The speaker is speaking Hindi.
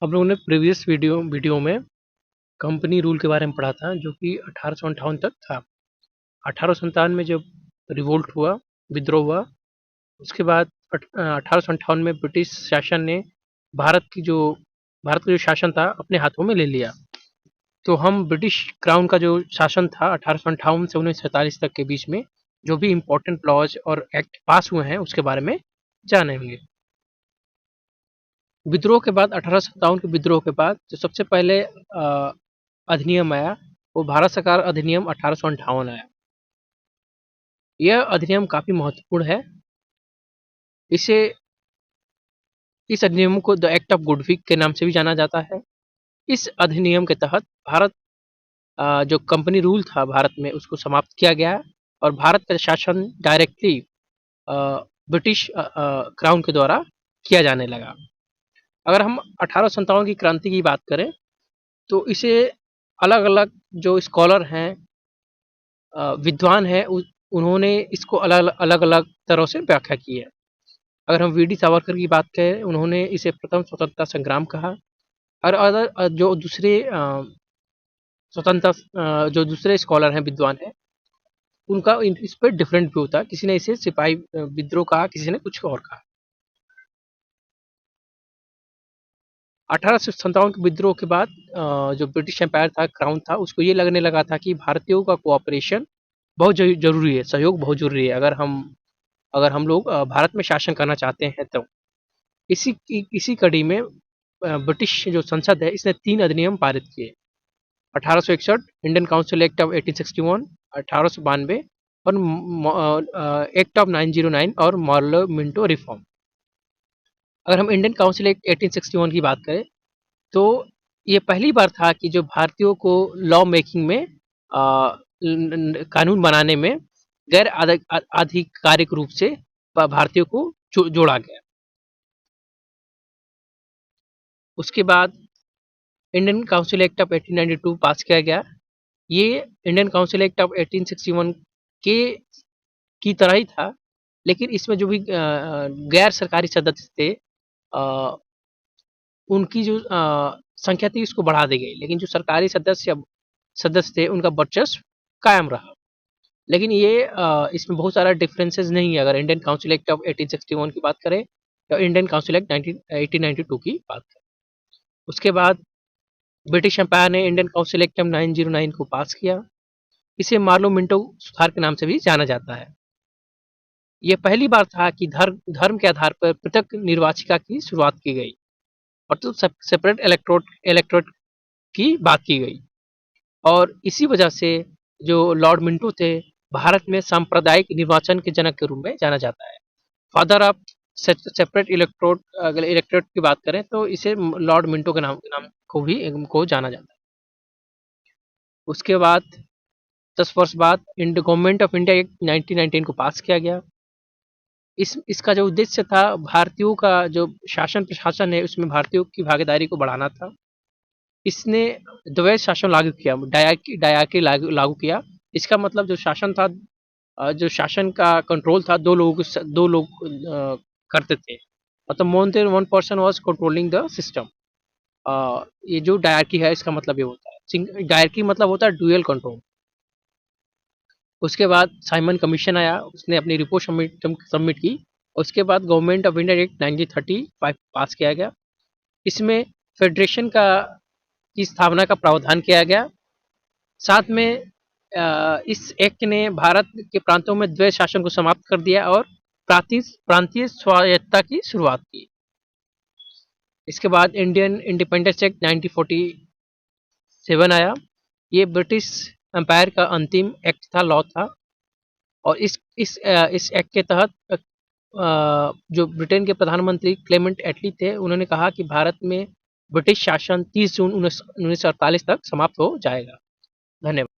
हम लोगों ने प्रीवियस वीडियो में कंपनी रूल के बारे में पढ़ा था, जो कि 1858 तक था। 1857 में जब रिवोल्ट हुआ, विद्रोह हुआ, उसके बाद 1858 में ब्रिटिश शासन ने भारत का जो शासन था अपने हाथों में ले लिया। तो हम ब्रिटिश क्राउन का जो शासन था 1858 से 1947 तक के बीच में जो भी इम्पोर्टेंट लॉज और एक्ट पास हुए हैं उसके बारे में जानेंगे। विद्रोह के बाद 1857 के विद्रोह के बाद जो सबसे पहले अधिनियम आया वो भारत सरकार अधिनियम 1858 आया। यह अधिनियम काफी महत्वपूर्ण है। इस अधिनियम को द एक्ट ऑफ गुडविक के नाम से भी जाना जाता है। इस अधिनियम के तहत भारत जो कंपनी रूल था भारत में उसको समाप्त किया गया और भारत का शासन डायरेक्टली ब्रिटिश क्राउन के द्वारा किया जाने लगा। अगर हम 1857 की क्रांति की बात करें तो इसे अलग अलग जो स्कॉलर हैं, विद्वान हैं, उन्होंने इसको अलग अलग तरह से व्याख्या की है। अगर हम वी डी सावरकर की बात करें, उन्होंने इसे प्रथम स्वतंत्रता संग्राम कहा। और अदर जो दूसरे स्कॉलर हैं, विद्वान हैं, उनका इस पर डिफरेंट व्यू था। किसी ने इसे सिपाही विद्रोह कहा, किसी ने कुछ और कहा। 1857 के विद्रोह के बाद जो ब्रिटिश एम्पायर था, क्राउन था, उसको ये लगने लगा था कि भारतीयों का कोऑपरेशन बहुत जरूरी है, सहयोग बहुत जरूरी है अगर हम लोग भारत में शासन करना चाहते हैं। तो इसी कड़ी में ब्रिटिश जो संसद है इसने 3 अधिनियम पारित किए। 1861 इंडियन काउंसिल एक्ट ऑफ 1861, 1892 और एक्ट ऑफ 909 और मॉर्लो मिंटो रिफॉर्म। अगर हम इंडियन काउंसिल एक्ट 1861 की बात करें तो ये पहली बार था कि जो भारतीयों को लॉ मेकिंग में कानून बनाने में गैर आधिकारिक रूप से भारतीयों को जोड़ा गया। उसके बाद इंडियन काउंसिल एक्ट ऑफ 1892 पास किया गया। ये इंडियन काउंसिल एक्ट ऑफ 1861 की तरह ही था, लेकिन इसमें जो भी गैर सरकारी सदस्य थे उनकी जो संख्या थी उसको बढ़ा दी गई, लेकिन जो सरकारी सदस्य थे उनका वर्चस्व कायम रहा। लेकिन ये इसमें बहुत सारा डिफरेंसेस नहीं है अगर इंडियन काउंसिल एक्ट ऑफ 1861 की बात करें या इंडियन काउंसिल एक्ट 1892 की बात करें। उसके बाद ब्रिटिश एम्पायर ने इंडियन काउंसिल एक्ट ऑफ 909 को पास किया। इसे मार्लो मिंटो सुधार के नाम से भी जाना जाता है। यह पहली बार था कि धर्म के आधार पर पृथक निर्वाचिका की शुरुआत की गई और तो सेपरेट इलेक्टोरेट की बात की गई। और इसी वजह से जो लॉर्ड मिंटो थे भारत में सांप्रदायिक निर्वाचन के जनक के रूप में जाना जाता है। फादर ऑफ सेपरेट इलेक्टोरेट की बात करें तो इसे लॉर्ड मिंटो के नाम को जाना जाता है। उसके बाद 10 वर्ष बाद गवर्नमेंट ऑफ इंडिया एक्ट 1919 को पास किया गया। इसका जो उद्देश्य था भारतीयों का जो शासन प्रशासन है उसमें भारतीयों की भागीदारी को बढ़ाना था। इसने द्वैध शासन लागू किया, डायरकी लागू किया। इसका मतलब जो शासन था, जो शासन का कंट्रोल था दो लोग करते थे, मतलब more than one person was controlling the system. ये जो डायरकी है इसका मतलब ये होता है, डायरकी मतलब होता है ड्यूअल कंट्रोल। उसके बाद साइमन कमीशन आया, उसने अपनी रिपोर्ट सबमिट की। उसके बाद गवर्नमेंट ऑफ इंडिया एक्ट 1935 पास किया गया। इसमें फेडरेशन की स्थापना का प्रावधान किया गया। साथ में इस एक्ट ने भारत के प्रांतों में द्वैध शासन को समाप्त कर दिया और प्रांतीय स्वायत्तता की शुरुआत की। इसके बाद इंडियन इंडिपेंडेंस एक्ट 1947 आया। ये ब्रिटिश एम्पायर का अंतिम एक्ट था, लॉ था। और इस एक्ट के तहत जो ब्रिटेन के प्रधानमंत्री क्लेमेंट एटली थे उन्होंने कहा कि भारत में ब्रिटिश शासन 30 जून 1948 तक समाप्त हो जाएगा। धन्यवाद।